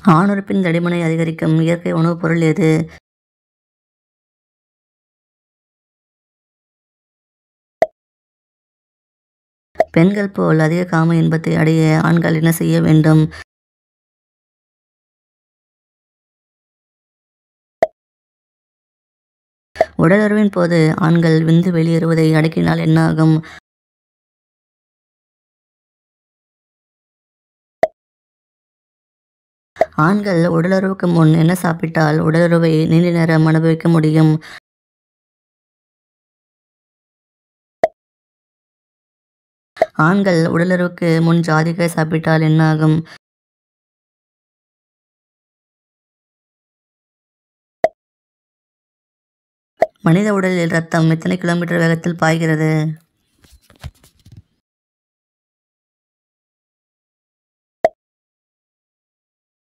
ஆணுறுப்பின் தடிமனை அதிகரிக்கும் இயற்கை உணவுப் பொருள் எது? பெண்கள் போல் அதிக காம இன்பத்தை அடைய ஆண்கள் என்ன செய்ய வேண்டும்? உடலுறவின் போது ஆண்கள் விந்து வெளியேறுவதை அடக்கினால் என்ன ஆகும்? ஆண்கள் உடலுறவுக்கு முன் என்ன சாப்பிட்டால் உடலுறவை நீண்ட நேரம் அனுபவிக்க முடியும்? ஆண்கள் உடலுறவுக்கு முன் ஜாதிக்காய் சாப்பிட்டால் என்ன ஆகும்? மனித உடலில் ரத்தம் எத்தனை கிலோமீட்டர் வேகத்தில் பாய்கிறது?